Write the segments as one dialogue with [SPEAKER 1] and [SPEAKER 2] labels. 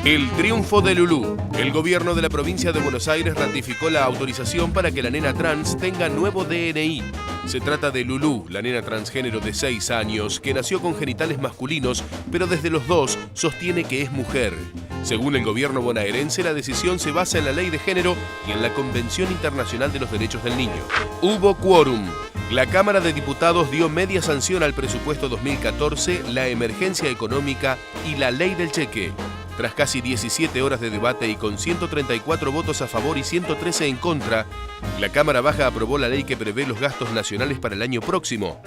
[SPEAKER 1] El triunfo de Lulú. El gobierno de la provincia de Buenos Aires ratificó la autorización para que la nena trans tenga nuevo DNI. Se trata de Lulú, la nena transgénero de 6 años, que nació con genitales masculinos, pero desde los 2 sostiene que es mujer. Según el gobierno bonaerense, la decisión se basa en la ley de género y en la Convención Internacional de los Derechos del Niño. Hubo quórum. La Cámara de Diputados dio media sanción al presupuesto 2014, la emergencia económica y la ley del cheque. Tras casi 17 horas de debate y con 134 votos a favor y 113 en contra, la Cámara Baja aprobó la ley que prevé los gastos nacionales para el año próximo.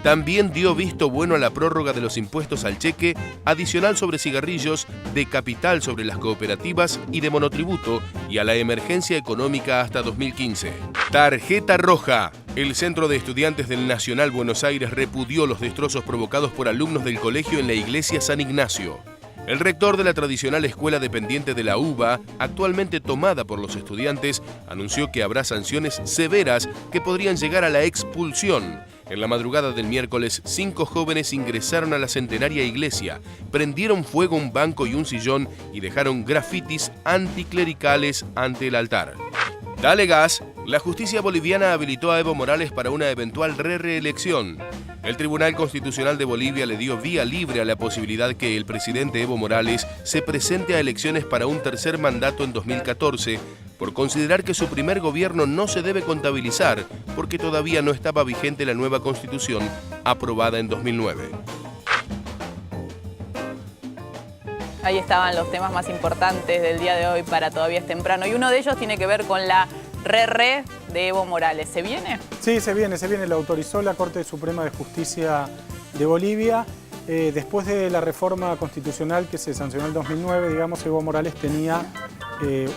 [SPEAKER 1] También dio visto bueno a la prórroga de los impuestos al cheque, adicional sobre cigarrillos, de capital sobre las cooperativas y de monotributo, y a la emergencia económica hasta 2015. Tarjeta roja. El Centro de Estudiantes del Nacional Buenos Aires repudió los destrozos provocados por alumnos del colegio en la iglesia San Ignacio. El rector de la tradicional escuela dependiente de la UBA, actualmente tomada por los estudiantes, anunció que habrá sanciones severas que podrían llegar a la expulsión. En la madrugada del miércoles, 5 jóvenes ingresaron a la centenaria iglesia, prendieron fuego un banco y un sillón y dejaron grafitis anticlericales ante el altar. Dale gas. La justicia boliviana habilitó a Evo Morales para una eventual reelección. El Tribunal Constitucional de Bolivia le dio vía libre a la posibilidad que el presidente Evo Morales se presente a elecciones para un tercer mandato en 2014, por considerar que su primer gobierno no se debe contabilizar porque todavía no estaba vigente la nueva Constitución aprobada en 2009.
[SPEAKER 2] Ahí estaban los temas más importantes del día de hoy para Todavía es temprano. Y uno de ellos tiene que ver con la re de Evo Morales. ¿Se viene?
[SPEAKER 3] Sí, se viene. Lo autorizó la Corte Suprema de Justicia de Bolivia. Después de la reforma constitucional que se sancionó en 2009, digamos, Evo Morales tenía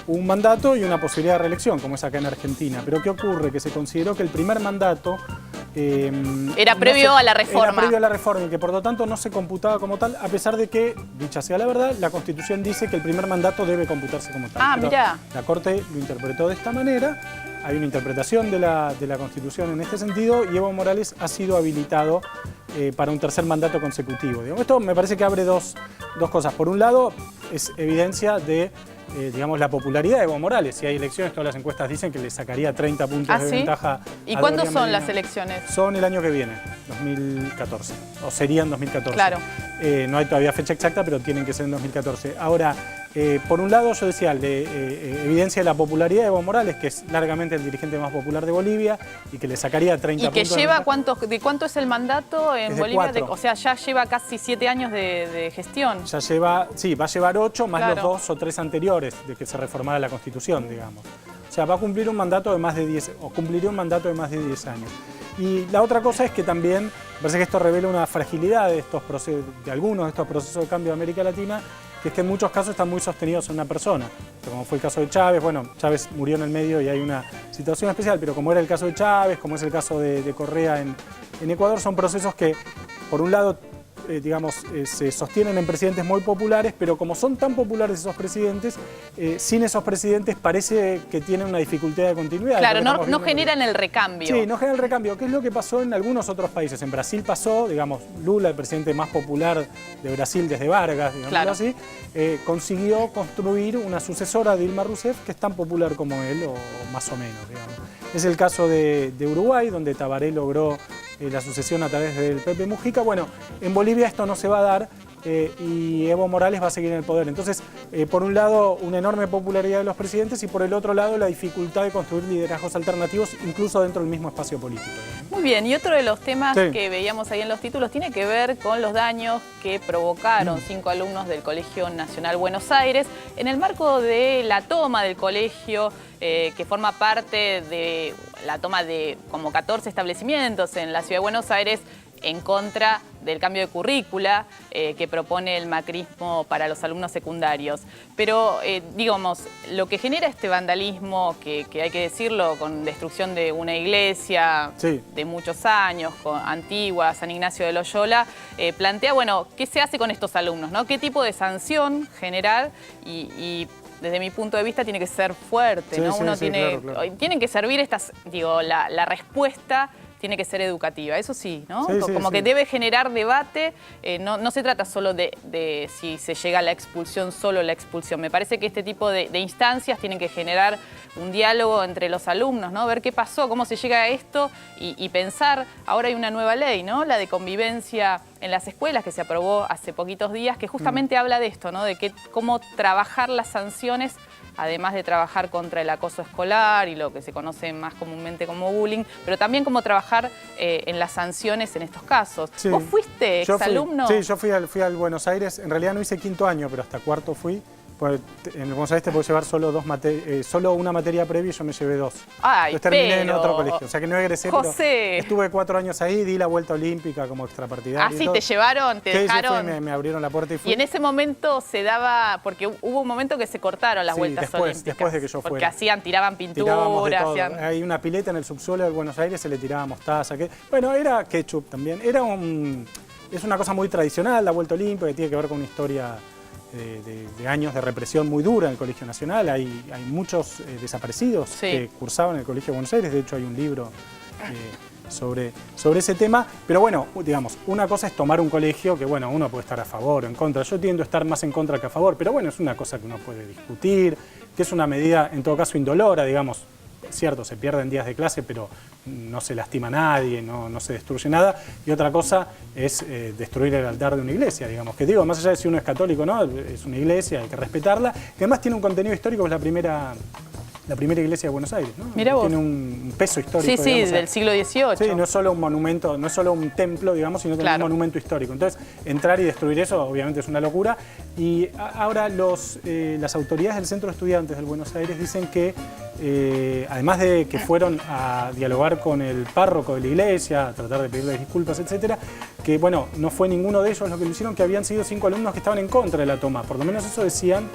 [SPEAKER 3] un mandato y una posibilidad de reelección, como es acá en Argentina. Pero ¿qué ocurre? Que se consideró que el primer mandato
[SPEAKER 2] era previo a la reforma.
[SPEAKER 3] Era previo a la reforma y que por lo tanto no se computaba como tal, a pesar de que, dicha sea la verdad, la Constitución dice que el primer mandato debe computarse como tal.
[SPEAKER 2] Ah, mirá.
[SPEAKER 3] La Corte lo interpretó de esta manera, hay una interpretación de la Constitución en este sentido y Evo Morales ha sido habilitado para un tercer mandato consecutivo. Digamos, esto me parece que abre dos cosas. Por un lado, es evidencia de digamos, la popularidad de Evo Morales. Si hay elecciones, todas las encuestas dicen que le sacaría 30 puntos de ventaja.
[SPEAKER 2] ¿Y cuándo son las elecciones?
[SPEAKER 3] Son el año que viene, 2014, o serían 2014.
[SPEAKER 2] Claro.
[SPEAKER 3] No hay todavía fecha exacta, pero tienen que ser en 2014. Ahora, por un lado, yo decía, evidencia de la popularidad de Evo Morales, que es largamente el dirigente más popular de Bolivia, y que le sacaría 30 puntos.
[SPEAKER 2] ¿Y que lleva de cuánto es el mandato en Bolivia? O sea, ya lleva casi 7 años de gestión.
[SPEAKER 3] Ya lleva, sí, va a llevar 8 más los 2 o 3 anteriores de que se reformara la Constitución, digamos. O sea, va a cumplir un mandato de más de 10, o cumpliría un mandato de más de 10 años. Y la otra cosa es que también, me parece que esto revela una fragilidad de estos procesos, de algunos de estos procesos de cambio de América Latina, que es que en muchos casos están muy sostenidos en una persona. Como fue el caso de Chávez, bueno, Chávez murió en el medio y hay una situación especial, pero como era el caso de Chávez, como es el caso de Correa en Ecuador, son procesos que, por un lado, digamos, se sostienen en presidentes muy populares, pero como son tan populares esos presidentes, sin esos presidentes parece que tienen una dificultad de continuidad.
[SPEAKER 2] Claro, no generan el recambio.
[SPEAKER 3] Sí, no generan el recambio, que es lo que pasó en algunos otros países. En Brasil pasó, digamos, Lula, el presidente más popular de Brasil desde Vargas, digamos así, consiguió construir una sucesora de Dilma Rousseff que es tan popular como él, o más o menos, digamos. Es el caso de Uruguay, donde Tabaré logró la sucesión a través del Pepe Mujica. Bueno, en Bolivia esto no se va a dar y Evo Morales va a seguir en el poder. Entonces, por un lado, una enorme popularidad de los presidentes y por el otro lado, la dificultad de construir liderazgos alternativos, incluso dentro del mismo espacio político.
[SPEAKER 2] Muy bien, y otro de los temas que veíamos ahí en los títulos tiene que ver con los daños que provocaron 5 alumnos del Colegio Nacional Buenos Aires en el marco de la toma del colegio que forma parte de la toma de como 14 establecimientos en la ciudad de Buenos Aires en contra del cambio de currícula que propone el macrismo para los alumnos secundarios. Pero, digamos, lo que genera este vandalismo, que hay que decirlo, con destrucción de una iglesia de muchos años, antigua, San Ignacio de Loyola, plantea, bueno, ¿qué se hace con estos alumnos, ¿no? ¿Qué tipo de sanción generar? Y desde mi punto de vista tiene que ser fuerte, ¿no? Tienen que servir estas, digo, la respuesta tiene que ser educativa, eso sí, ¿no?
[SPEAKER 3] Sí,
[SPEAKER 2] como que debe generar debate, no se trata solo de si se llega a la expulsión, solo la expulsión. Me parece que este tipo de instancias tienen que generar un diálogo entre los alumnos, ¿no? Ver qué pasó, cómo se llega a esto y pensar, ahora hay una nueva ley, ¿no? La de convivencia en las escuelas que se aprobó hace poquitos días, que justamente habla de esto, ¿no? De cómo trabajar las sanciones, además de trabajar contra el acoso escolar y lo que se conoce más comúnmente como bullying, pero también cómo trabajar en las sanciones en estos casos.
[SPEAKER 3] Sí.
[SPEAKER 2] ¿Vos fuiste exalumno?
[SPEAKER 3] Sí, yo fui al Buenos Aires. En realidad no hice quinto año, pero hasta cuarto fui. Pues en el Buenos Aires te puedo llevar solo una materia previa y yo me llevé 2.
[SPEAKER 2] Ay,
[SPEAKER 3] Entonces terminé en otro colegio. O sea que no egresé,
[SPEAKER 2] José,
[SPEAKER 3] pero estuve 4 años ahí, di la vuelta olímpica como extrapartidario.
[SPEAKER 2] Ah, sí, te llevaron, te dejaron.
[SPEAKER 3] Sí, me abrieron la puerta y fui.
[SPEAKER 2] Y en ese momento se daba, porque hubo un momento que se cortaron las vueltas olímpicas.
[SPEAKER 3] Después de que yo fuera.
[SPEAKER 2] Porque tiraban pintura,
[SPEAKER 3] Hay una pileta en el subsuelo del Buenos Aires, se le tiraba mostaza. Bueno, era ketchup también. Es una cosa muy tradicional, la vuelta olímpica, que tiene que ver con una historia de años de represión muy dura en el Colegio Nacional. Hay muchos desaparecidos que cursaban en el Colegio de Buenos Aires. De hecho, hay un libro sobre ese tema. Pero bueno, digamos, una cosa es tomar un colegio que, bueno, uno puede estar a favor o en contra. Yo tiendo a estar más en contra que a favor, pero bueno, es una cosa que uno puede discutir, que es una medida, en todo caso, indolora, digamos. Es cierto, se pierden días de clase, pero no se lastima a nadie, no se destruye nada. Y otra cosa es destruir el altar de una iglesia, digamos. Que digo, más allá de si uno es católico o no, es una iglesia, hay que respetarla. Que además tiene un contenido histórico, es la primera iglesia de Buenos Aires, ¿no?
[SPEAKER 2] Mirá vos.
[SPEAKER 3] Tiene un peso histórico.
[SPEAKER 2] Sí,
[SPEAKER 3] digamos,
[SPEAKER 2] del siglo XVIII.
[SPEAKER 3] Sí, no es solo un monumento, no es solo un templo, digamos, sino también un monumento histórico. Entonces, entrar y destruir eso, obviamente, es una locura. Y ahora las autoridades del Centro de Estudiantes del Buenos Aires dicen que, además de que fueron a dialogar con el párroco de la iglesia, a tratar de pedirle disculpas, etcétera, que, bueno, no fue ninguno de ellos lo que lo hicieron, que habían sido 5 alumnos que estaban en contra de la toma. Por lo menos eso decían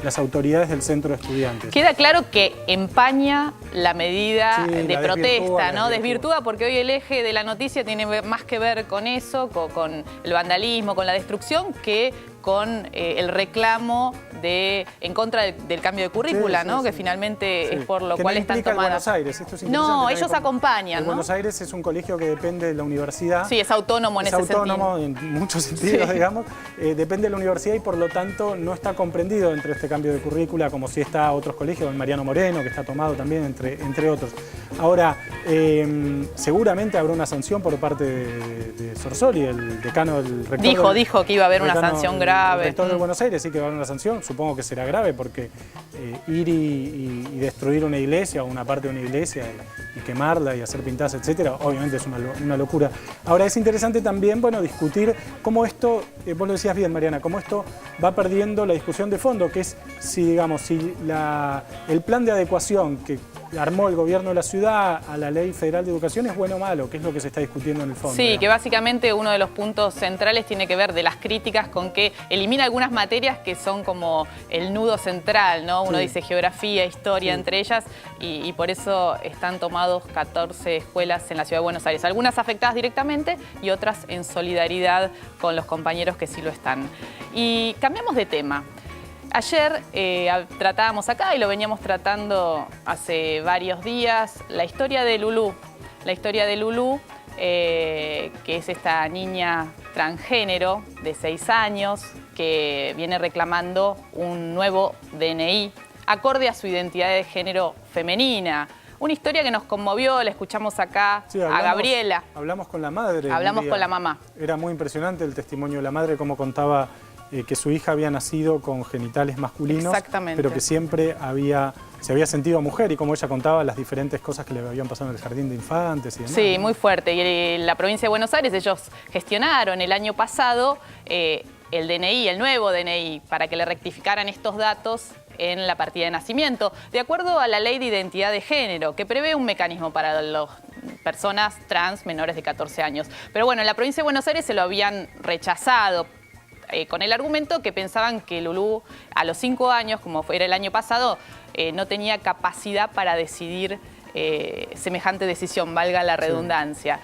[SPEAKER 3] las autoridades del Centro de Estudiantes.
[SPEAKER 2] Queda claro que empaña la medida de protesta, ¿no? Desvirtúa, porque hoy el eje de la noticia tiene más que ver con eso, con el vandalismo, con la destrucción, que con el reclamo en contra del cambio de currícula, ¿no? Que finalmente es por lo cual están tomando.
[SPEAKER 3] Buenos Aires, esto es
[SPEAKER 2] no, ellos acompañan, ¿no?
[SPEAKER 3] Buenos Aires es un colegio que depende de la universidad.
[SPEAKER 2] Sí, es autónomo en ese sentido.
[SPEAKER 3] Es autónomo en muchos sentidos, digamos. Depende de la universidad y por lo tanto no está comprendido dentro de este cambio de currícula, como si está otros colegios, el Mariano Moreno, que está tomado también, entre otros. Ahora, seguramente habrá una sanción por parte de Sorsoli, el decano del rector.
[SPEAKER 2] Dijo que iba a haber una sanción grave.
[SPEAKER 3] El rector de Buenos Aires sí que va a haber una sanción, supongo que será grave porque ir y destruir una iglesia o una parte de una iglesia y quemarla y hacer pintadas, etcétera, obviamente es una locura. Ahora es interesante también, bueno, discutir cómo esto, vos lo decías bien, Mariana, cómo esto va perdiendo la discusión de fondo, que es si, digamos, si el plan de adecuación que armó el gobierno de la ciudad a la Ley Federal de Educación es bueno o malo, que es lo que se está discutiendo en el fondo.
[SPEAKER 2] Sí,
[SPEAKER 3] digamos.
[SPEAKER 2] Que básicamente uno de los puntos centrales tiene que ver de las críticas con que elimina algunas materias que son como el nudo central, ¿no? Uno dice geografía, historia entre ellas y por eso están tomados 14 escuelas en la Ciudad de Buenos Aires. Algunas afectadas directamente y otras en solidaridad con los compañeros que sí lo están. Y cambiamos de tema. Ayer tratábamos acá y lo veníamos tratando hace varios días, la historia de Lulú. La historia de Lulú, que es esta niña transgénero de 6 años que viene reclamando un nuevo DNI acorde a su identidad de género femenina. Una historia que nos conmovió, la escuchamos acá a Gabriela.
[SPEAKER 3] Hablamos con la madre.
[SPEAKER 2] Hablamos con la mamá.
[SPEAKER 3] Era muy impresionante el testimonio de la madre, cómo contaba que su hija había nacido con genitales masculinos, pero que siempre se había sentido mujer y como ella contaba las diferentes cosas que le habían pasado en el jardín de infantes y demás.
[SPEAKER 2] Sí, muy fuerte. Y en la provincia de Buenos Aires ellos gestionaron el año pasado el DNI, el nuevo DNI, para que le rectificaran estos datos en la partida de nacimiento, de acuerdo a la Ley de Identidad de Género, que prevé un mecanismo para las personas trans menores de 14 años. Pero bueno, en la provincia de Buenos Aires se lo habían rechazado, con el argumento que pensaban que Lulú a los 5 años, como era el año pasado, no tenía capacidad para decidir semejante decisión, valga la redundancia.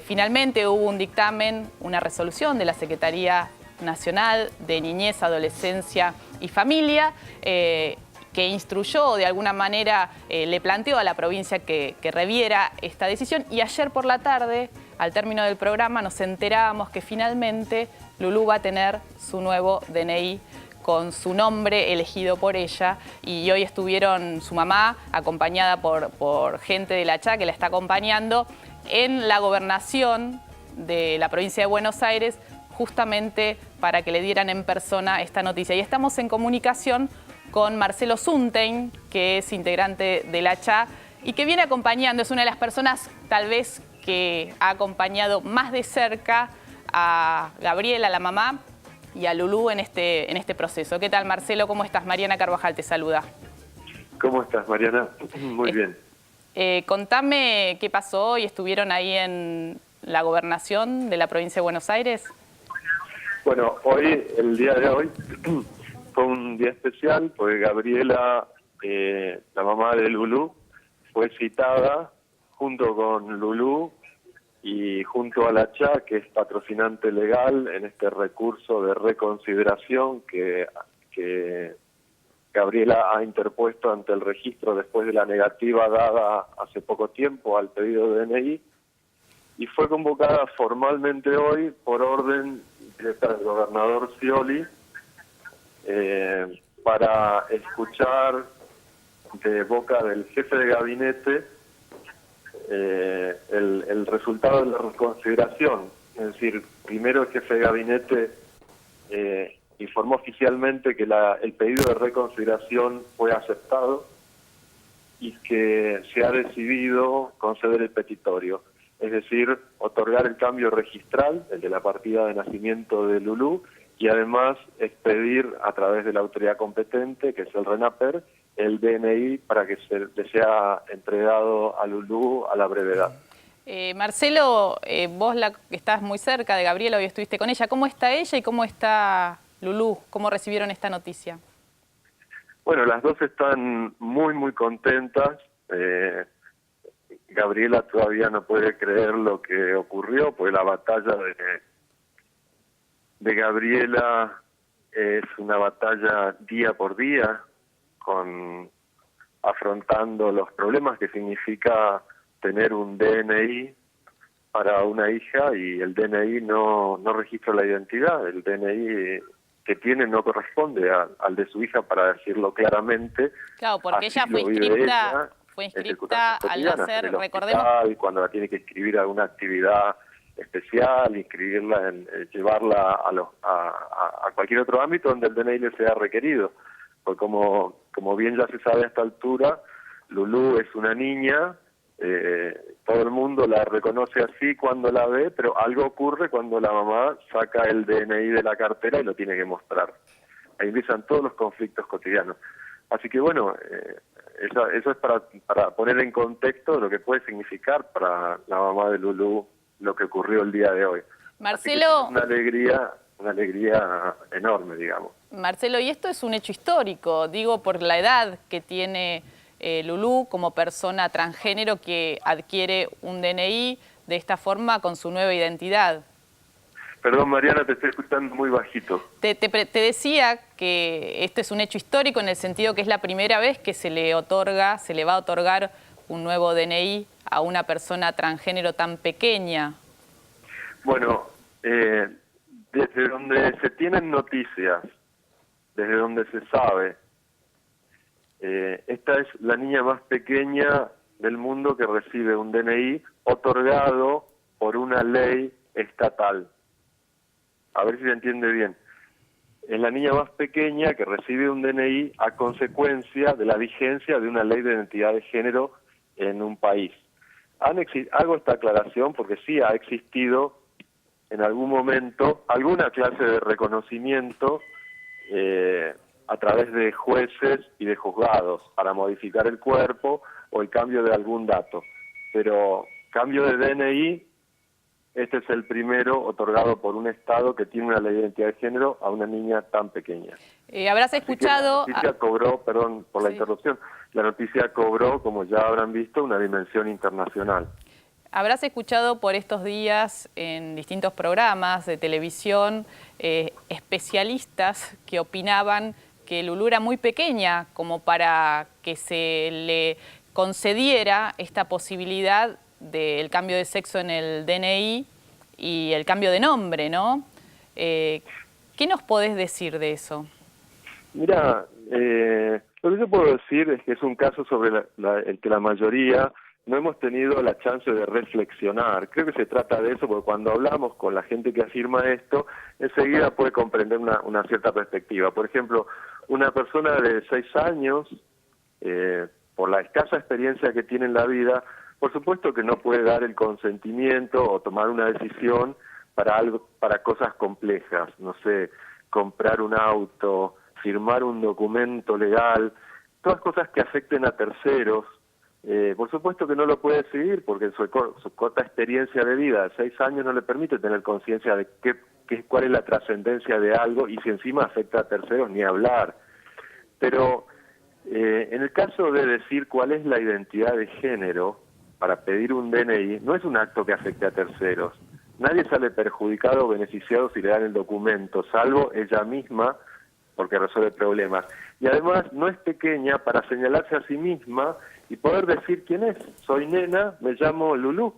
[SPEAKER 2] Finalmente hubo un dictamen, una resolución de la Secretaría Nacional de Niñez, Adolescencia y Familia, que que instruyó de alguna manera, le planteó a la provincia que reviera esta decisión. Y ayer por la tarde, al término del programa, nos enterábamos que finalmente Lulú va a tener su nuevo DNI con su nombre elegido por ella, y hoy estuvieron su mamá, acompañada por gente de la CHA que la está acompañando, en la gobernación de la provincia de Buenos Aires, justamente para que le dieran en persona esta noticia. Y estamos en comunicación con Marcelo Suntein, que es integrante de la CHA y que viene acompañando, es una de las personas tal vez que ha acompañado más de cerca a Gabriela, la mamá, y a Lulú en este proceso. ¿Qué tal, Marcelo? ¿Cómo estás? Mariana Carvajal te saluda.
[SPEAKER 4] ¿Cómo estás, Mariana? Muy bien.
[SPEAKER 2] Contame qué pasó hoy. ¿Estuvieron ahí en la gobernación de la provincia de Buenos Aires?
[SPEAKER 4] Bueno, hoy, el día de hoy, fue un día especial porque Gabriela, la mamá de Lulú, fue citada junto con Lulú y junto a la CHA, que es patrocinante legal en este recurso de reconsideración que Gabriela ha interpuesto ante el registro después de la negativa dada hace poco tiempo al pedido de DNI, y fue convocada formalmente hoy por orden directa del gobernador Scioli para escuchar de boca del jefe de gabinete el resultado de la reconsideración. Es decir, primero el jefe de gabinete informó oficialmente que el pedido de reconsideración fue aceptado y que se ha decidido conceder el petitorio, es decir, otorgar el cambio registral, el de la partida de nacimiento de Lulú, y además expedir a través de la autoridad competente, que es el RENAPER, el DNI para que le sea entregado a Lulú a la brevedad.
[SPEAKER 2] Marcelo, vos estás muy cerca de Gabriela, hoy estuviste con ella. ¿Cómo está ella y cómo está Lulú? ¿Cómo recibieron esta noticia?
[SPEAKER 4] Bueno, las dos están muy, muy contentas. Gabriela todavía no puede creer lo que ocurrió, porque la batalla de Gabriela es una batalla día por día, afrontando los problemas que significa tener un DNI para una hija, y el DNI no registra la identidad. El DNI que tiene no corresponde al de su hija, para decirlo claramente.
[SPEAKER 2] Claro, porque ella fue inscripta al nacer, recordemos.
[SPEAKER 4] Cuando la tiene que inscribir a alguna actividad especial, inscribirla, llevarla a cualquier otro ámbito donde el DNI le sea requerido. Porque como bien ya se sabe a esta altura, Lulú es una niña, todo el mundo la reconoce así cuando la ve, pero algo ocurre cuando la mamá saca el DNI de la cartera y lo tiene que mostrar. Ahí empiezan todos los conflictos cotidianos. Así que bueno, eso es para poner en contexto lo que puede significar para la mamá de Lulú lo que ocurrió el día de hoy.
[SPEAKER 2] Marcelo,
[SPEAKER 4] una alegría enorme, digamos.
[SPEAKER 2] Marcelo, y esto es un hecho histórico, digo, por la edad que tiene Lulú como persona transgénero que adquiere un DNI de esta forma con su nueva identidad.
[SPEAKER 4] Perdón, Mariana, te estoy escuchando muy bajito.
[SPEAKER 2] Te decía que este es un hecho histórico en el sentido que es la primera vez que se le va a otorgar un nuevo DNI a una persona transgénero tan pequeña.
[SPEAKER 4] Bueno, desde donde se tienen noticias, desde donde se sabe, esta es la niña más pequeña del mundo que recibe un DNI otorgado por una ley estatal. A ver si se entiende bien. Es la niña más pequeña que recibe un DNI a consecuencia de la vigencia de una ley de identidad de género en un país. Hago esta aclaración porque sí ha existido en algún momento alguna clase de reconocimiento a través de jueces y de juzgados para modificar el cuerpo o el cambio de algún dato. Pero cambio de DNI, este es el primero otorgado por un Estado que tiene una ley de identidad de género a una niña tan pequeña.
[SPEAKER 2] Habrás escuchado...
[SPEAKER 4] La noticia cobró, perdón por la interrupción, la noticia cobró, como ya habrán visto, una dimensión internacional.
[SPEAKER 2] Habrás escuchado por estos días en distintos programas de televisión especialistas que opinaban que Lulú era muy pequeña como para que se le concediera esta posibilidad del cambio de sexo en el DNI y el cambio de nombre, ¿no? ¿Qué nos podés decir de eso?
[SPEAKER 4] Mira, lo que yo puedo decir es que es un caso sobre el que la mayoría no hemos tenido la chance de reflexionar. Creo que se trata de eso, porque cuando hablamos con la gente que afirma esto, enseguida puede comprender una cierta perspectiva. Por ejemplo, una persona de 6 años, por la escasa experiencia que tiene en la vida, por supuesto que no puede dar el consentimiento o tomar una decisión para cosas complejas, no sé, comprar un auto, firmar un documento legal, todas cosas que afecten a terceros. Por supuesto que no lo puede decidir porque su corta experiencia de vida de 6 años no le permite tener conciencia de cuál es la trascendencia de algo y si encima afecta a terceros ni hablar. Pero en el caso de decir cuál es la identidad de género para pedir un DNI, no es un acto que afecte a terceros. Nadie sale perjudicado o beneficiado si le dan el documento, salvo ella misma, porque resuelve problemas. Y además no es pequeña para señalarse a sí misma y poder decir quién es. Soy nena, me llamo Lulú.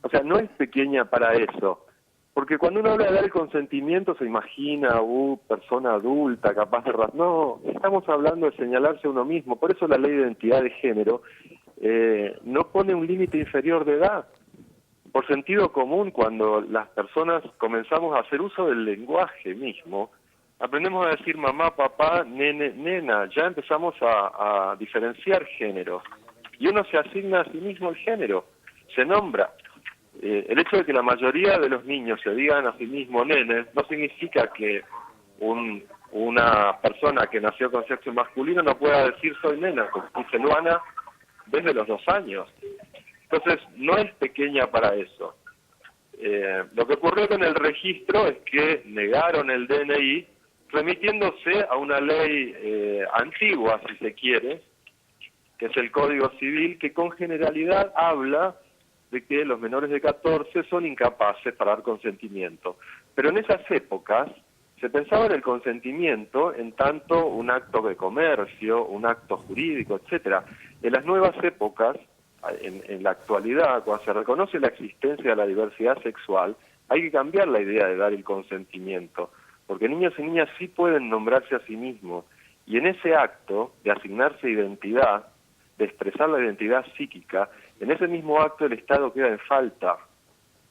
[SPEAKER 4] O sea, no es pequeña para eso. Porque cuando uno habla de dar el consentimiento se imagina persona adulta, capaz de... No, estamos hablando de señalarse a uno mismo. Por eso la ley de identidad de género no pone un límite inferior de edad. Por sentido común, cuando las personas comenzamos a hacer uso del lenguaje mismo, aprendemos a decir mamá, papá, nene, nena, ya empezamos a diferenciar géneros. Y uno se asigna a sí mismo el género, se nombra. El hecho de que la mayoría de los niños se digan a sí mismo nene, no significa que una persona que nació con sexo masculino no pueda decir soy nena, como dice Luana, desde los 2 años. Entonces, no es pequeña para eso. Lo que ocurrió con el registro es que negaron el DNI, remitiéndose a una ley antigua, si se quiere, que es el Código Civil, que con generalidad habla de que los menores de 14 son incapaces para dar consentimiento. Pero en esas épocas se pensaba en el consentimiento en tanto un acto de comercio, un acto jurídico, etcétera. En las nuevas épocas, en la actualidad, cuando se reconoce la existencia de la diversidad sexual, hay que cambiar la idea de dar el consentimiento, porque niños y niñas sí pueden nombrarse a sí mismos, y en ese acto de asignarse identidad, de expresar la identidad psíquica, en ese mismo acto el Estado queda en falta,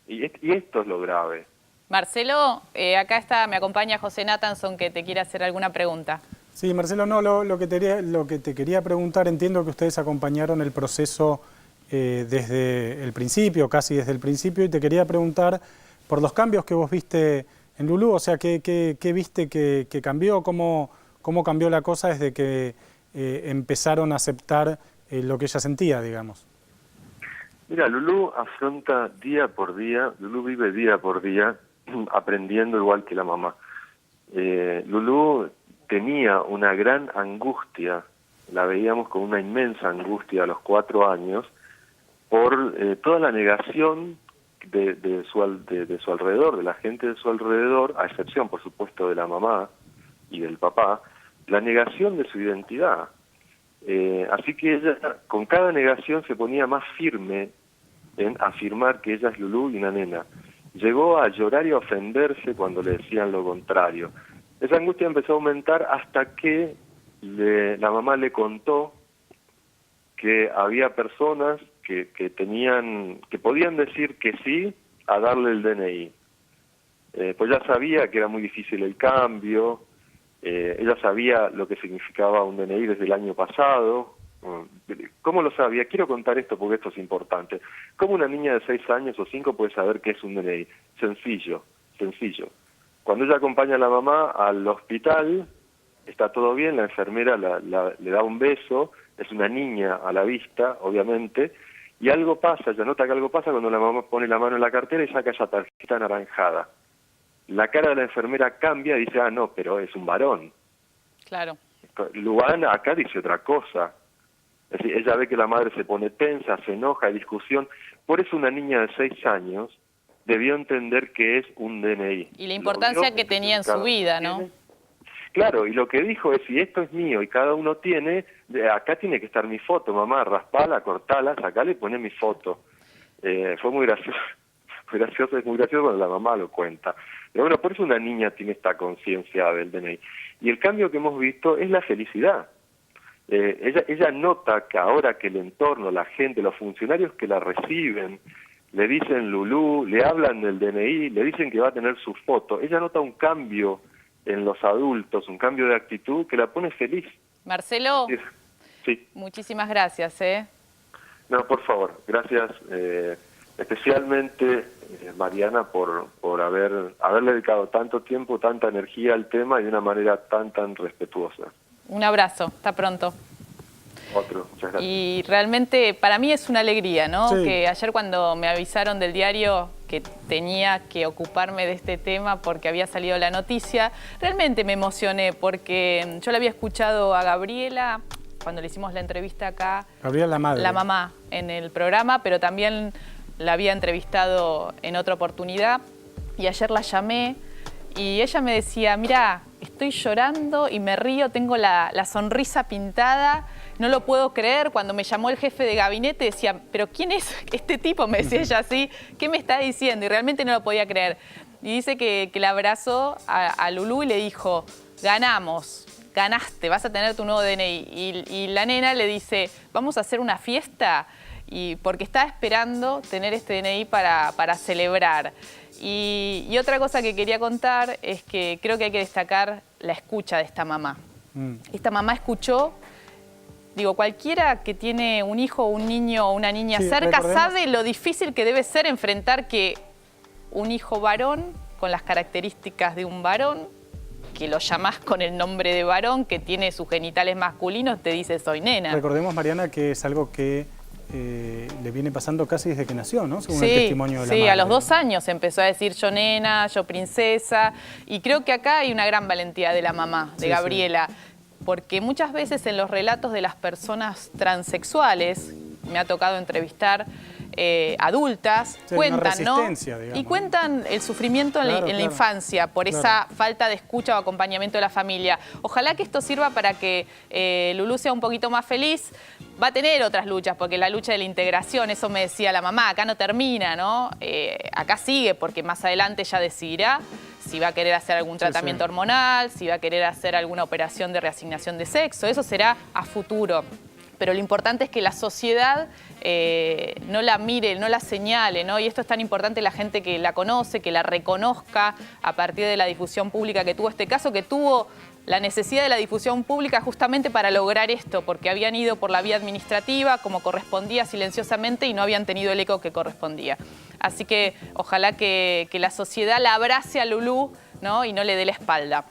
[SPEAKER 4] y esto es lo grave.
[SPEAKER 2] Marcelo, acá me acompaña José Nathanson, que te quiere hacer alguna pregunta.
[SPEAKER 3] Sí, Marcelo, no, lo que te quería preguntar, entiendo que ustedes acompañaron el proceso desde el principio, casi desde el principio, y te quería preguntar por los cambios que vos viste en Lulú, o sea, ¿qué viste que cambió? ¿Cómo cambió la cosa desde que empezaron a aceptar lo que ella sentía, digamos?
[SPEAKER 4] Mira, Lulú afronta día por día, Lulú vive día por día aprendiendo igual que la mamá. Lulú tenía una gran angustia, la veíamos con una inmensa angustia a los 4 años, por toda la negación de su alrededor, de la gente de su alrededor, a excepción, por supuesto, de la mamá y del papá, la negación de su identidad. Así que ella, con cada negación, se ponía más firme en afirmar que ella es Lulú y una nena. Llegó a llorar y a ofenderse cuando le decían lo contrario. Esa angustia empezó a aumentar hasta que la mamá le contó que había personas que podían decir que sí a darle el DNI. Pues ya sabía que era muy difícil el cambio, ella sabía lo que significaba un DNI desde el año pasado. ¿Cómo lo sabía? Quiero contar esto porque esto es importante. ¿Cómo una niña de 6 años o 5 puede saber qué es un DNI? Sencillo. Cuando ella acompaña a la mamá al hospital, está todo bien, la enfermera le da un beso, es una niña a la vista, obviamente, y algo pasa, ella nota que algo pasa cuando la mamá pone la mano en la cartera y saca esa tarjeta anaranjada. La cara de la enfermera cambia y dice, no, pero es un varón.
[SPEAKER 2] Claro.
[SPEAKER 4] Luana acá dice otra cosa. Es decir, ella ve que la madre se pone tensa, se enoja, hay discusión. Por eso una niña de 6 años debió entender que es un DNI.
[SPEAKER 2] Y la importancia que tenía en su vida, ¿no?
[SPEAKER 4] Claro, y lo que dijo es, si esto es mío y cada uno tiene, acá tiene que estar mi foto, mamá, raspala, cortala, sacala y poné mi foto. Fue muy gracioso. Es muy gracioso cuando la mamá lo cuenta. Pero bueno, por eso una niña tiene esta conciencia del DNI. Y el cambio que hemos visto es la felicidad. Ella nota que ahora que el entorno, la gente, los funcionarios que la reciben, le dicen Lulú, le hablan del DNI, le dicen que va a tener su foto. Ella nota un cambio en los adultos, un cambio de actitud que la pone feliz.
[SPEAKER 2] Marcelo,
[SPEAKER 4] sí.
[SPEAKER 2] Muchísimas gracias.
[SPEAKER 4] No, por favor, gracias especialmente Mariana por haberle dedicado tanto tiempo, tanta energía al tema y de una manera tan respetuosa.
[SPEAKER 2] Un abrazo, hasta pronto.
[SPEAKER 4] Otro, muchas gracias.
[SPEAKER 2] Y realmente para mí es una alegría, ¿no?
[SPEAKER 3] Sí.
[SPEAKER 2] Que ayer cuando me avisaron del diario que tenía que ocuparme de este tema porque había salido la noticia, realmente me emocioné porque yo la había escuchado a Gabriela cuando le hicimos la entrevista acá.
[SPEAKER 3] Gabriela, la madre.
[SPEAKER 2] La mamá en el programa, pero también la había entrevistado en otra oportunidad y ayer la llamé y ella me decía, mira, estoy llorando y me río, tengo la sonrisa pintada, no lo puedo creer. Cuando me llamó el jefe de gabinete decía, pero ¿quién es este tipo? Me decía ella así, ¿qué me está diciendo? Y realmente no lo podía creer. Y dice que la abrazó a Lulú y le dijo, ganamos, ganaste, vas a tener tu nuevo DNI. Y la nena le dice, vamos a hacer una fiesta, y porque está esperando tener este DNI para celebrar. Y otra cosa que quería contar es que creo que hay que destacar la escucha de esta mamá. Esta mamá escuchó, digo, cualquiera que tiene un hijo, un niño o una niña cerca sabe lo difícil que debe ser enfrentar que un hijo varón con las características de un varón, que lo llamás con el nombre de varón, que tiene sus genitales masculinos, te dice soy nena.
[SPEAKER 3] Recordemos, Mariana, que es algo que le viene pasando casi desde que nació, ¿no? Según el testimonio de la madre.
[SPEAKER 2] Sí, a los 2 años empezó a decir yo nena, yo princesa, y creo que acá hay una gran valentía de la mamá, de Gabriela, porque muchas veces en los relatos de las personas transexuales, me ha tocado entrevistar adultas, cuentan, ¿no? Digamos, y cuentan el sufrimiento en la infancia por esa falta de escucha o acompañamiento de la familia. Ojalá que esto sirva para que Lulú sea un poquito más feliz. Va a tener otras luchas, porque la lucha de la integración, eso me decía la mamá, acá no termina, ¿no? Acá sigue, porque más adelante ella decidirá si va a querer hacer algún tratamiento hormonal, si va a querer hacer alguna operación de reasignación de sexo. Eso será a futuro. Pero lo importante es que la sociedad no la mire, no la señale, ¿no? Y esto es tan importante, la gente que la conoce, que la reconozca a partir de la difusión pública que tuvo este caso, que tuvo la necesidad de la difusión pública justamente para lograr esto, porque habían ido por la vía administrativa como correspondía silenciosamente y no habían tenido el eco que correspondía. Así que ojalá que la sociedad la abrace a Lulú, ¿no? Y no le dé la espalda.